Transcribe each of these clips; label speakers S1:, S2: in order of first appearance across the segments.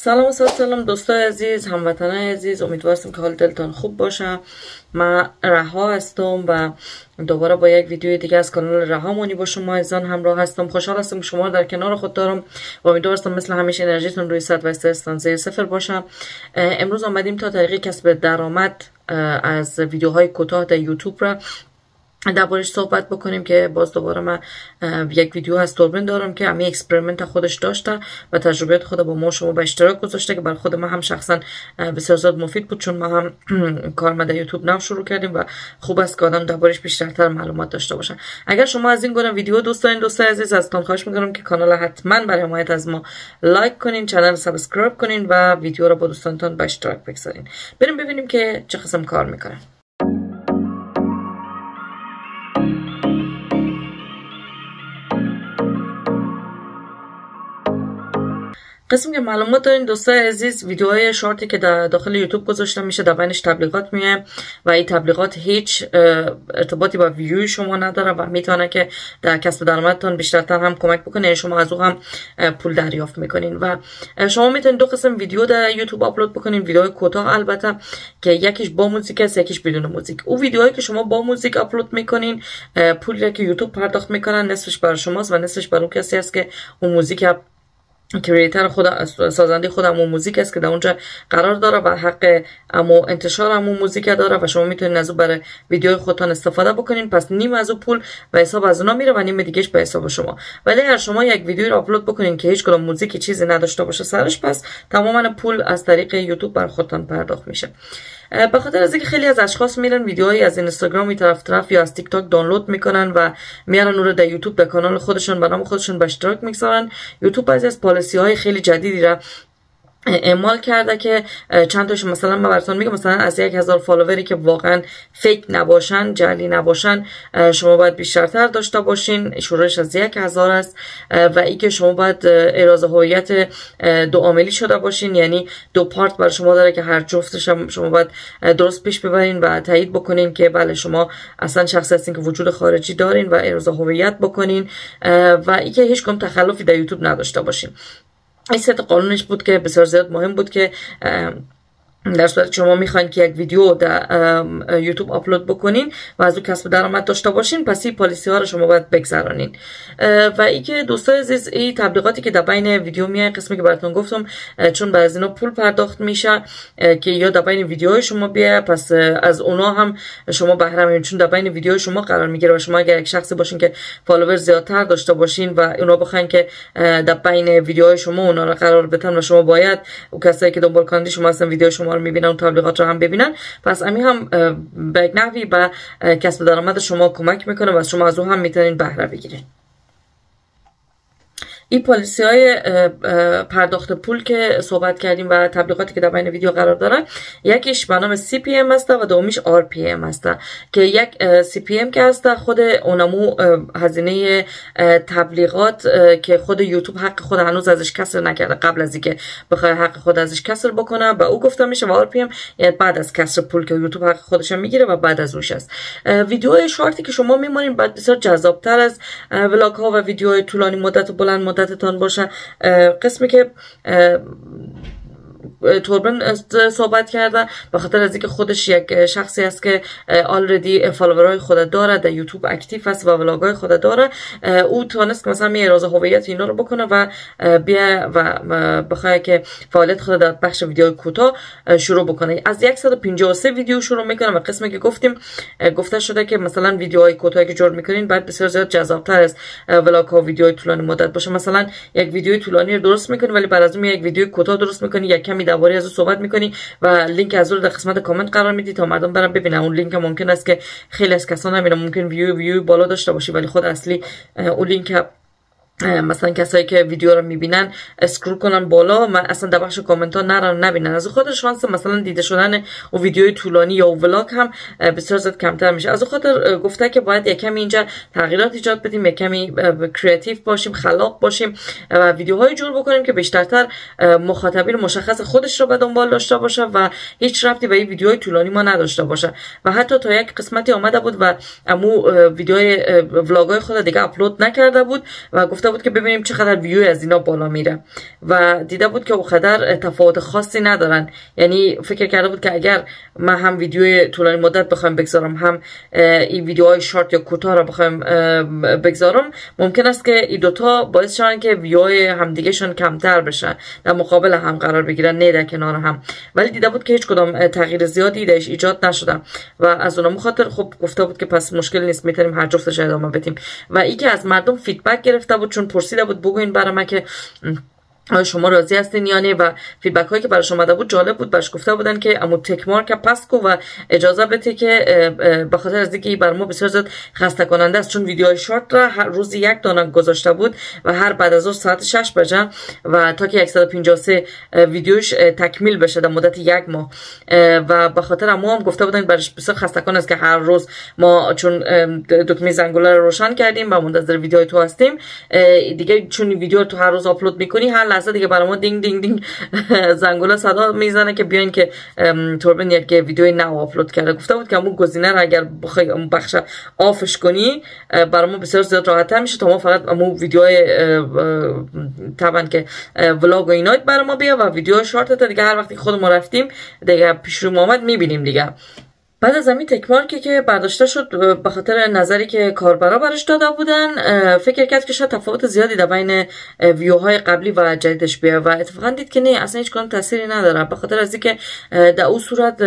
S1: سلام دوستای عزیز، هموطنای عزیز، امیدوارم که حال دلتان خوب باشه. من رها هستم و دوباره با یک ویدیو دیگه از کانال رها مونی با شما عزیزان همراه هستم. خوشحال هستم شما رو در کنار خود دارم و امیدوارم مثل همیشه انرژیتون روی 100 و استرستان زیر صفر باشه. امروز آمدیم تا طریق کسب درآمد از ویدیوهای کوتاه در یوتیوب را دربارش صحبت بکنیم که باز دوباره من یک ویدیو از توربین دارم که همین اکسپریمنت خودش داشته و تجربیات خود با ما شما به اشتراک گذاشته که بر خود ما هم شخصا بسیار زیاد مفید بود، چون ما هم کار ما در یوتیوب نو شروع کردیم و خوب است که آدم دربارش بیشتر معلومات داشته باشه. اگر شما از این گونه ویدیو دوست دارین دوستای عزیز، ازتون خواهش میکنم که کانال حتما برای حمایت از ما لایک کنین، کانال سابسکرایب کنین و ویدیو رو با دوستانتون به اشتراک بگذارین. بریم ببینیم که چه قسم کار میکنه. قسم که معلومات دارین دوستای عزیز، ویدیوهای شارتی که در داخل یوتیوب گذاشته میشه در بینش تبلیغات میه و این تبلیغات هیچ ارتباطی با ویوی شما نداره و میتونه که در کسب درآمدتون بیشترتر هم کمک بکنه، یعنی شما از او هم پول دریافت میکنین. و شما میتونید دو قسم ویدیو در یوتیوب آپلود بکنین، ویدیوهای کوتاه البته که یکیش با موزیک است یکیش بدون موزیک. او ویدیوهایی که شما با موزیک آپلود میکنین پولی که یوتیوب پرداخت میکنن نصفش برای شماست و نصفش برای اون کسی است که اون موزیک کریئتر خود سازنده خود همون موزیک است که در اونجا قرار داره و حق امو انتشار همون موزیک داره و شما میتونید از اون برای ویدیوی خودتان استفاده بکنین. پس نیم از اون پول به حساب از اونا میره و نیم دیگهش به حساب شما. ولی اگر شما یک ویدیو رو آپلود بکنین که هیچ کدوم موزیک چیزی نداشته باشه سرش، پس تماما پول از طریق یوتیوب بر خودتان پرداخت میشه. به خاطر از اینکه خیلی از اشخاص میرن ویدیوهایی از اینستاگرام طرف یا از تیک تاک دانلود میکنن و میارن اون رو در یوتیوب در کانال خودشون به نام خودشون به اشتراک میگذارن، یوتیوب بعضی از پالیسی های خیلی جدیدی را اعمال کرده که چند تاش مثلا من براتون میگم، مثلا از 1000 فالووری که واقعا فیک نباشن، جعلی نباشن، شما باید بیشترتر داشته باشین. شروعش از 1000 است و ای که شما باید اراز هویت دو عاملی شده باشین، یعنی دو پارت برای شما داره که هر جفتش شما باید درست پیش ببرین و تایید بکنین که بله شما اصلا شخصی هستین که وجود خارجی دارین و اراز هویت بکنین و ای که هیچ کدوم تخلفی در یوتیوب نداشته باشین. این ست قانونش بود که بسیار زیاد مهم بود که در صورت شما میخواین که یک ویدیو در یوتیوب آپلود بکنین و از او کسب درآمد داشته باشین، پس این پالیسی ها رو شما باید بگذرانین. و ای که دوستای عزیز، این تبلیغاتی که در بین ویدیو میاد، قسمی که براتون گفتم، چون بعضی اینا پول پرداخت میشه که یا در بین ویدیوهای شما بیاد، پس از اونا هم شما بهره میبرین، چون در بین ویدیوهای شما قرار میگیره و شما اگر یک شخصی باشین که فالوور زیادتر داشته باشین و اونا بخواین که در بین ویدیوهای شما اونا رو قرار بدن و شما باید او کسایی که دنبال کننده شما هستن ویدیو شما رو میبینن و تبلیغات رو هم ببینن، پس همین هم به یک نحوی به کسب درآمد شما کمک میکنه و شما از اون هم میتونین بهره بگیرین. این پالیسی های پرداخت پول که صحبت کردیم و تبلیغاتی که در بین ویدیو قرار داره، یکیش به نام CPM است و دومیش RPM است که یک CPM که است خود اونمو هزینه تبلیغات که خود یوتیوب حق خود هنوز ازش کسر نکرده، قبل از اینکه بخواد حق خود ازش کسر بکنه به او گفته میشه، و RPM یعنی بعد از کسر پول که یوتیوب حق خودش میگیره و بعد از اونش است. ویدیو شارتی که شما میمونین بعد بسیار جذابتر از ولاگ ها و ویدیو طولانی مدت و بلند مدتتان باشه. قسمی که توربین صحبت کرده به خاطر از اینکه خودش یک شخصی است که آلردی فالوورای خود داره، در یوتیوب اکتیو است و ولاگای خود داره، او تونست که مثلا اراز هویت اینا رو بکنه و بیا و بخواد که فعالیت خود در بخش ویدیو کوتاه شروع بکنه. از 153 ویدیو شروع میکنه و قسمی که گفته شده که مثلا ویدیوهای کوتاهی که جور میکنین بعد بسیار زیاد جذابتر از ولاگ ها و ویدیوهای طولانی مدت باشه. مثلا یک ویدیو طولانی رو درست میکنی ولی بعد از اون یک ویدیو کوتاه درست میکنی، یک کمی درباره از صحبت میکنی و لینک از اون در قسمت کامنت قرار میدی تا مردم برن ببینن. اون لینک ممکن است که خیلی از کسان نمیدونن، ممکن ویو بالا داشته باشی ولی خود اصلی اون لینک مثلا کسایی که ویدیو رو میبینن اسکرول کنن بالا، من اصلا در بخش کامنت ها نرن نبینن، از خاطر شانس مثلا دیده شدن او ویدیوی طولانی یا ولاگ هم بسیار زیاد کمتر میشه. از خاطر گفته که باید یک کمی اینجا تغییرات ایجاد بدیم، یک کمی کریتیو باشیم، خلاق باشیم و ویدیوهای جور بکنیم که بیشترتر مخاطبین مشخص خودش رو به دنبال داشته باشه و هیچ ربطی به این ویدیوهای طولانی ما نداشته باشه. و حتی تا یک قسمتی آمده بود و امو ویدیوهای ولاگای خود دیگه آپلود نکرده بود و گفته گفته بود که ببینیم چقدر ویو از اینا بالا میره و دیده بود که اونقدر تفاوت خاصی ندارن. یعنی فکر کرده بود که اگر من هم ویدیو طولانی مدت بخوایم بگذارم هم این ویدیوهای شارت یا کوتاه را بخوایم بگذارم، ممکن است که این دوتا باعث شون که ویوهای همدیگه شون کمتر بشه، در مقابل هم قرار بگیرن، نه در کنار هم. ولی دیده بود که هیچ کدام تغییر زیادی درش ایجاد نشده و از اونم خاطر خب گفته بود که پس مشکل نیست، میتونیم هر جفتش ادامه بدیم. و این که از مردم فیدبک گرفته بود، چون پرسیده بود بگوین برای من که آیا شما راضی هستین یا نه، و فیدبک هایی که براش اومده بود جالب بود. برش گفته بودن که امو تک مارک پس کو و اجازه بده که به خاطر از اینکه بر ما بسیار زیاد خسته کننده است، چون ویدیوهای شارت را هر روز یک دانه گذاشته بود و هر بعد از ساعت 6 بجه و تا که 153 ویدیوش تکمیل بشه در مدت یک ماه. و به خاطر ما هم گفته بودن برش بسیار خسته کننده است که هر روز ما چون دکمه زنگوله رو روشن کردیم و منتظر ویدیوهای تو هستیم دیگه، چون ویدیو تو هر روز آپلود میکنی هر لحظه دیگه برای ما دینگ دینگ دینگ زنگوله صدا میزنه که بیاین که توربین یک ویدیوی نو آپلود کرده. گفته بود که همون گزینه رو اگر بخوای اون بخش آفش کنی برای ما بسیار زیاد راحت‌تر میشه تا ما فقط همون ویدیوهای طبعا که ولاگ و اینا برای ما بیا و ویدیو شارت تا دیگه هر وقتی خود ما رفتیم دیگه پیش رو اومد میبینیم دیگه. بعد از همین تک مارکی که برداشته شد به خاطر نظری که کاربرا برش داده بودن، فکر کرد که شاید تفاوت زیادی در بین ویوهای قبلی و جدیدش بیاد و اتفاقا دید که نه، اصلا هیچ کدوم تأثیری نداره، به خاطر از اینکه در اون صورت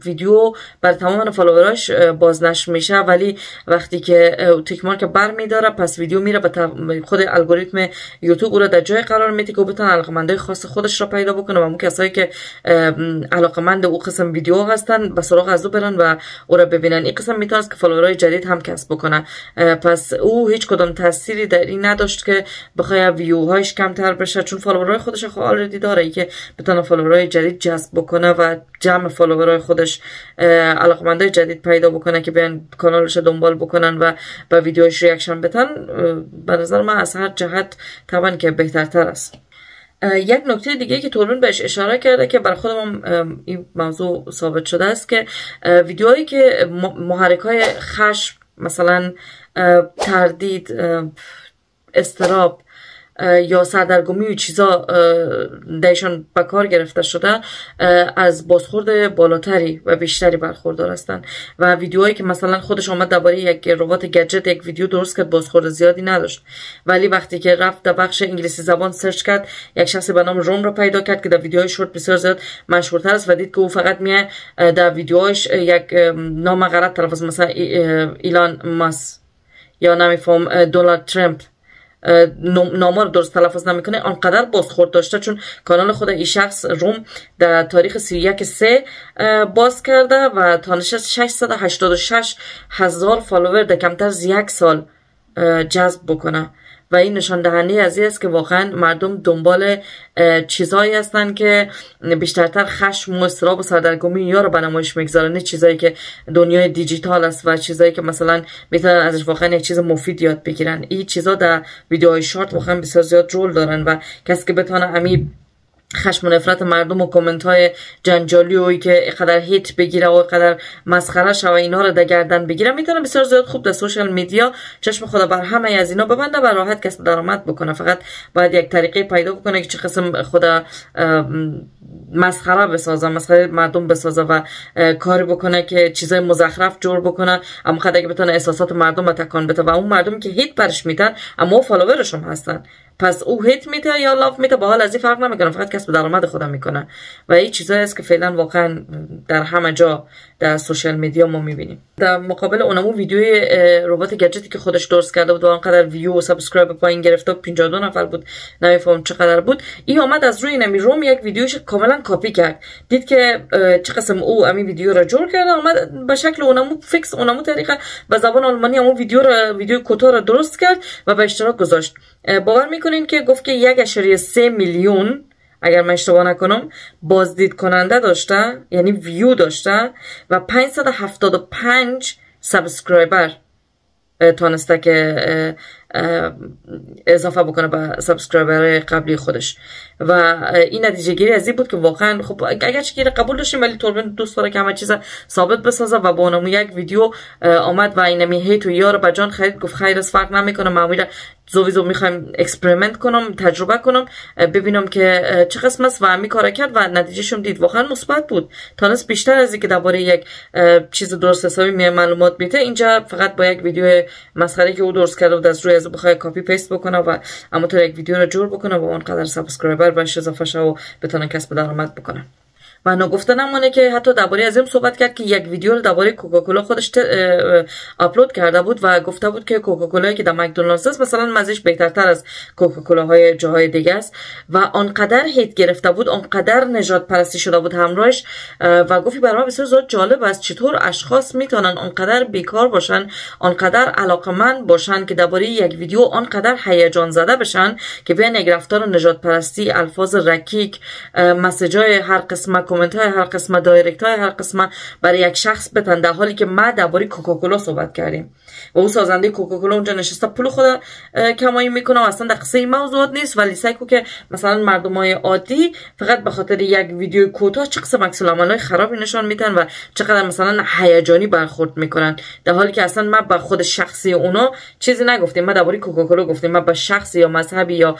S1: ویدیو بر تمام فالووراش بازنشر میشه، ولی وقتی که تک مارک برمیداره پس ویدیو میره به خود الگوریتم یوتیوب او رو در جای قرار میده که بتونه علاقمندای خاص خودش را پیدا بکنه و اون کسایی که علاقمند او قسم ویدیو هستن به سراغ از او برن و او را ببینن. این قسم میتونه که فالوورای جدید هم کسب بکنه. پس او هیچ کدام تأثیری در این نداشت که بخواد ویوهاش کمتر بشه، چون فالوورای خودش خب آلردی داره ای که بتونه فالوورای جدید جذب بکنه و جمع فالوورای خودش علاقمندای جدید پیدا بکنه که بیان کانالش دنبال بکنن و با ویدیوش ریاکشن بدن. به نظر من از هر جهت طبعا که بهترتر است. یک نکته دیگه که توربین بهش اشاره کرده که برای خودم این موضوع ثابت شده است که ویدیوهایی که محرک‌های خشم، مثلا تردید، اضطراب یا سردرگمی و چیزا درشان به کار گرفته شده از بازخورد بالاتری و بیشتری برخوردار هستند و ویدیوهایی که مثلا خودش آمد درباره یک ربات گجت یک ویدیو درست کرد بازخورد زیادی نداشت، ولی وقتی که رفت در بخش انگلیسی زبان سرچ کرد یک شخصی به نام روم را پیدا کرد که در ویدیوهای شورت بسیار زیاد مشهورتر است و دید که او فقط میاد در ویدیوهاش یک نام غلط تلفظ مثلا ایلان ماسک یا نمیفهم دونالد ترامپ نامه رو درست تلفظ نمیکنه، آنقدر بازخورد داشته چون کانال خود این شخص روم در تاریخ 31/3 باز کرده و تا نشست 686,000 فالوور در کمتر از یک سال جذب بکنه و این نشان دهنده از این است که واقعا مردم دنبال چیزایی هستن که بیشترتر خشم و اضطراب و سردرگمی یا رو به نمایش میگذارن، نه چیزایی که دنیای دیجیتال است و چیزایی که مثلا میتونن ازش واقعا یک چیز مفید یاد بگیرن. این چیزا در ویدیوهای شارت واقعا بسیار زیاد رول دارن و کسی که بتونه امی خشم و نفرت مردم و کامنت های جنجالی و که قدر هیت بگیره و قدر مسخره شوه اینا رو در گردن بگیره میتونه بسیار زیاد خوب در سوشال میدیا چشم خدا بر همه از اینا ببنده و راحت کسب درآمد بکنه. فقط باید یک طریقه پیدا بکنه که چه قسم خدا مسخره بسازه، مسخره مردم بسازه و کاری بکنه که چیزای مزخرف جور بکنه، اما خدا که بتونه احساسات مردم رو تکان بده و اون مردم که هیت برش میدن اما فالوورش هم هستن، پس او هیت میته یا لاف میته با حال از این فرق نمیکنه، فقط کسب درآمد خودم میکنه و این چیزایی است که فعلا واقعا در همه جا در سوشال میدیا ما میبینیم. در مقابل اونمو ویدیوی ربات گجتی که خودش درست کرده بود و انقدر ویو و سابسکرایب پایین گرفته 52 نفر بود، نمیفهم چقدر بود، این اومد از روی نمی روم یک ویدیوش کاملا کپی کرد، دید که چه قسم او امی ویدیو را جور کرده، اومد به شکل اونمو فیکس اونمو طریقه به زبان آلمانی همون ویدیو کوتاه را درست کرد و به اشتراک گذاشت. باور میکنین که گفت که 1.3 میلیون اگر من اشتباه نکنم بازدید کننده داشته، یعنی ویو داشته و 575 سابسکرایبر تانسته که اضافه بکنه به سابسکرایبر قبلی خودش و این نتیجه گیری از این بود که واقعا خب اگر چیزی قبول داشتیم ولی توربین دوست داره که همه چیز ثابت بسازه و با اونم یک ویدیو آمد و اینمی هیت و یار بجان خرید، گفت خیر از فرق نمیکنه، معمولا زویزو میخوایم اکسپریمنت کنم، تجربه کنم، ببینم که چه قسم است و همین کار کرد و نتیجهشون دید واقعا مثبت بود. تانست بیشتر از اینکه درباره یک چیز درست حسابی معلومات میده. اینجا فقط با یک ویدیو مسخره که او درست کرده بود از روی از بخوای کپی پیست بکنه و همونطور یک ویدیو رو جور بکنه و اونقدر سابسکرایبر بهش اضافه شه و بتونه کسب درآمد بکنه. و نگفته نمونه که حتی درباره از این صحبت کرد که یک ویدیو رو درباره کوکاکولا خودش آپلود کرده بود و گفته بود که کوکاکولایی که در مکدونالدز است مثلا مزهش بهترتر از کوکاکولاهای جاهای دیگه است و آنقدر هیت گرفته بود، آنقدر نژاد پرستی شده بود همراهش و گفتی برای من بسیار زیاد جالب است چطور اشخاص میتونن آنقدر بیکار باشن، آنقدر علاقمند باشن که درباره یک ویدیو آنقدر هیجان زده بشن که بیان یک رفتار نژاد پرستی، الفاظ رکیک، مسیجای هر قسمت، کامنت های هر قسمت، دایرکت های هر قسمت برای یک شخص بتن، در حالی که ما درباره کوکاکولا صحبت کردیم و او سازنده کوکاکولا اونجا نشسته پول خود کمایی میکنه و اصلا در قصه این موضوعات نیست. ولی سعی کو که مثلا مردمای عادی فقط به خاطر یک ویدیو کوتاه چه قسم عکس العملای خرابی نشان میدن و چقدر مثلا هیجانی برخورد میکنن، در حالی که اصلا ما به خود شخصی اونا چیزی نگفتیم. ما درباره کوکاکولا گفتیم، ما به شخصی یا مذهبی یا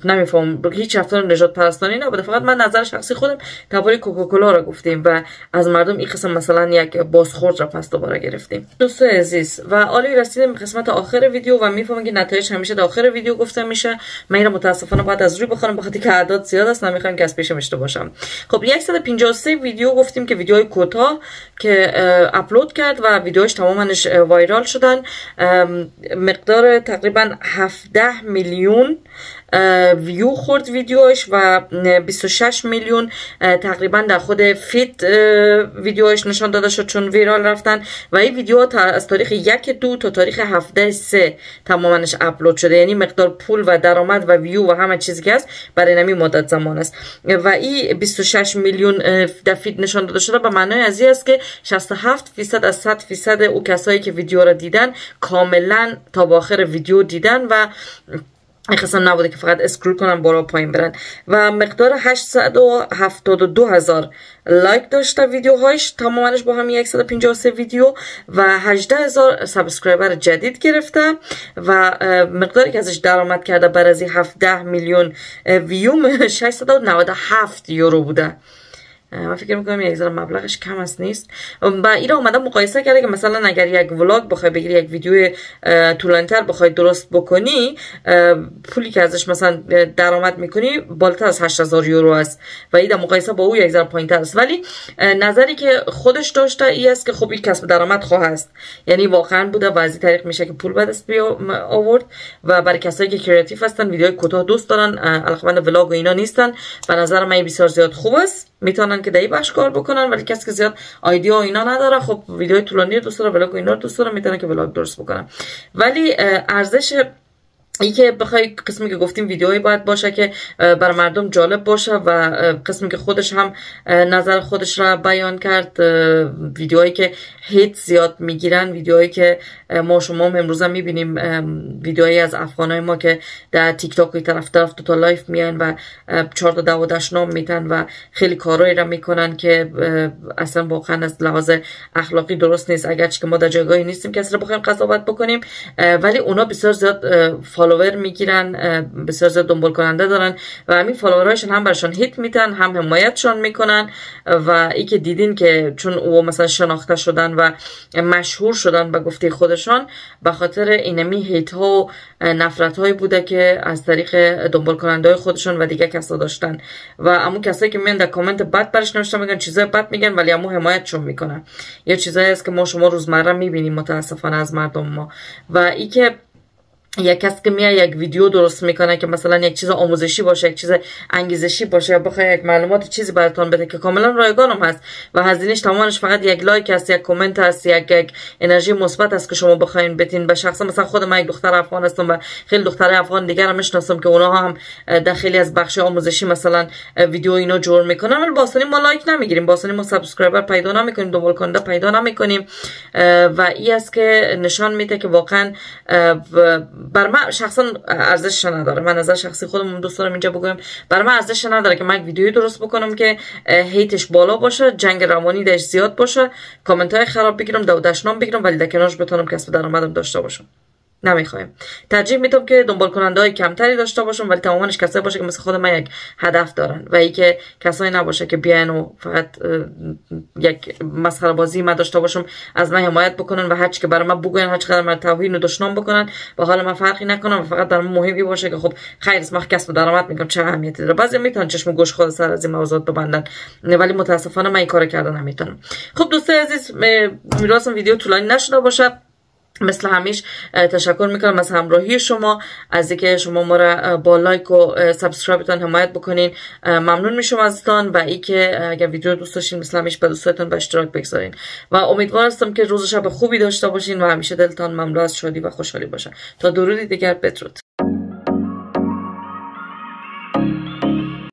S1: نمیفهم هیچ رفتار نژاد پرستانی نبوده، فقط من نظر شخصی خودم درباره کوکاکولا را گفتیم و از مردم این قسم مثلا یک بازخورد را پس دوباره گرفتیم. دوستان عزیز و عالی رسیدیم به قسمت آخر ویدیو و میفهمم که نتایج همیشه در آخر ویدیو گفته میشه. من اینو متاسفانه باید از روی بخونم بخاطر که اعداد زیاد است، نمیخوام که از پیشم اشتباه باشم. خب 153 ویدیو گفتیم که ویدیوهای کوتاه که اپلود کرد و ویدیوهاش تمامش وایرال شدن. مقدار تقریبا 17 میلیون ویو خورد ویدیوش و 26 میلیون تقریبا در خود فیت ویدیوش نشان داده شد چون ویرال رفتن و این ویدیو از تاریخ 1/2 تا تاریخ 7/3 تمامش اپلود شده، یعنی مقدار پول و درآمد و ویو و همه چیزی که هست برای نمی مدت زمان است و این 26 میلیون در فیت نشان داده شده به معنای از این است که 67% از 100% او کسایی که ویدیو را دیدن کاملا تا با آخر ویدیو دیدن و این قسم نبوده که فقط اسکرول کنن بالا پایین برن و مقدار 872,000 لایک داشته ویدیوهاش تمامش با هم 153 ویدیو و 18,000 سابسکرایبر جدید گرفته و مقداری که ازش درآمد کرده بر از 17 میلیون ویو 697 یورو بوده. من فکر میکنم یک ذره مبلغش کم است نیست و این را اومدم مقایسه کرده که مثلا اگر یک ولاگ بخوای بگیری، یک ویدیو طولانی‌تر بخوای درست بکنی، پولی که ازش مثلا درآمد میکنی بالاتر از 8,000 یورو است و این در مقایسه با او یک ذره پایین‌تر است. ولی نظری که خودش داشته ای است که خب این کسب درآمد خواه است، یعنی واقعا بوده و از این طریق میشه که پول به دست آورد و برای کسایی که کریتیو هستن، ویدیوهای کوتاه دوست دارن، علاقه‌مند ولاگ و اینا نیستن، به نظر من بسیار زیاد خوب است، میتونن که دایی بخش کار بکنن. ولی کسی که زیاد ایده و اینا نداره، خب ویدیوهای طولانی دوست داره، ولاگ و اینا دوست داره، میتونه که ولاگ درست بکنن. ولی ارزش ای که بخوای قسمی که گفتیم ویدیوهایی باید باشه که بر مردم جالب باشه و قسمی که خودش هم نظر خودش را بیان کرد، ویدیوهایی که هیت زیاد میگیرن، ویدیوهایی که ما شما امروز هم میبینیم، ویدیوهایی از افغانای ما که در تیک تاک طرف تا لایف میان و 4 تا دعوتش نام میتن و خیلی کارایی را میکنن که اصلا واقعا از لحاظ اخلاقی درست نیست، اگرچه که ما در جایگاهی نیستیم که اصلا بخوایم قضاوت بکنیم، ولی اونا بسیار زیاد فالوور میگیرن، بسیار زیاد دنبال کننده دارن و همین فالوورهاشون هم برشان هیت میتن، هم حمایتشان میکنن و ای که دیدین که چون او مثلا شناخته شدن و مشهور شدن به گفته خودشان به خاطر اینمی هیت ها و نفرت هایی بوده که از طریق دنبال کننده های خودشان و دیگه کسا داشتن و امو کسایی که میان در کامنت بد برش نوشته میگن، چیزای بد میگن ولی امو حمایتشون میکنن. یه چیزایی است که ما شما روزمره میبینیم متاسفانه از مردم ما و ای که یک کس که میاد یک ویدیو درست میکنه که مثلا یک چیز آموزشی باشه، یک چیز انگیزشی باشه یا بخواد یک معلومات چیزی براتون بده که کاملا رایگان هم هست و هزینهش تمامش فقط یک لایک است، یک کامنت است، یک انرژی مثبت است که شما بخواید بتین. به شخص مثلا خود من یک دختر افغان هستم و خیلی دخترای افغان دیگر هم میشناسم که اونها هم در خیلی از بخش آموزشی مثلا ویدیو اینا جور میکنن، ولی با آسانی ما لایک نمیگیریم، با آسانی ما سابسکرایبر پیدا نمیکنیم، دنبال کننده پیدا نمیکنیم و این است که نشان میده که واقعا بر من شخصا ارزش نداره. من نظر شخصی خودم دوست دارم اینجا بگم، بر من ارزش نداره که من یک ویدیویی درست بکنم که هیتش بالا باشه، جنگ روانی داش زیاد باشه، کامنت های خراب بگیرم، دودشنام بگیرم، ولی در کنارش بتونم کسب درآمدم داشته باشم. نمیخوایم. ترجیح میدم که دنبال کننده های کمتری داشته باشم، ولی تمامش کسایی باشه که مثل خود من یک هدف دارن و ای که کسایی نباشه که بیاین و فقط یک مسخره بازی من داشته باشم، از من حمایت بکنن و هرچی که برای من بگن، هر چقدر من توهین و دشنام بکنن، با حال من فرقی نکنم و فقط در من مهمی باشه که خب خیر اسم کسب درآمد میکنم چه اهمیتی داره. بعضی میتونن چشم گوش خود سر از این موضوعات ببندن، ولی متاسفانه من این کارو کردن نمیتونم. خب دوستای عزیز، میراثم ویدیو طولانی نشده باشه. مثل همیشه تشکر میکنم از همراهی شما، از اینکه شما ما را با لایک و سابسکرایبتان حمایت بکنین. ممنون میشم ازتان و اینکه اگر ویدیو دوست داشتین مثل همیشه به دوستاتون به اشتراک بگذارین و امیدوار هستم که روز و شب خوبی داشته باشین و همیشه دلتان مملو از شادی و خوشحالی باشه. تا درودی دیگر، بدرود.